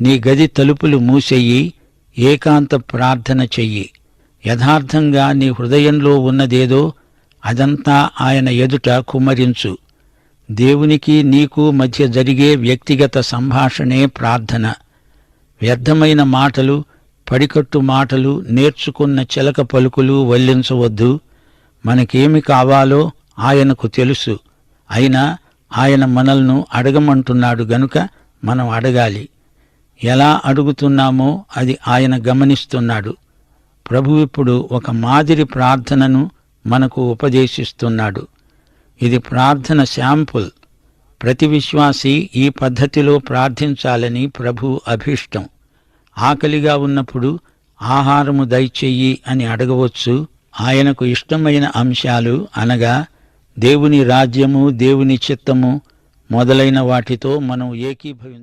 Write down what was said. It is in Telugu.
నీ గది తలుపులు మూసెయ్యి, ఏకాంత ప్రార్థన చెయ్యి. యథార్థంగా నీ హృదయంలో ఉన్నదేదో అదంతా ఆయన ఎదుట కుమ్మరించు. దేవునికి నీకు మధ్య జరిగే వ్యక్తిగత సంభాషణే ప్రార్థన. వ్యర్థమైన మాటలు, పడికట్టు మాటలు, నేర్చుకున్న చిలక పలుకులు వల్లించవద్దు. మనకేమి కావాలో ఆయనకు తెలుసు. అయినా ఆయన మనల్ని అడగమంటున్నాడు గనుక మనం అడగాలి. ఎలా అడుగుతున్నామో అది ఆయన గమనిస్తున్నాడు. ప్రభువిప్పుడు ఒక మాదిరి ప్రార్థనను మనకు ఉపదేశిస్తున్నాడు. ఇది ప్రార్థన శాంపుల్. ప్రతి విశ్వాసి ఈ పద్ధతిలో ప్రార్థించాలని ప్రభు అభీష్టం. ఆకలిగా ఉన్నప్పుడు ఆహారము దయచెయ్యి అని అడగవచ్చు. ఆయనకు ఇష్టమైన అంశాలు అనగా దేవుని రాజ్యము, దేవుని చిత్తము మొదలైన వాటితో మనం ఏకీభవించ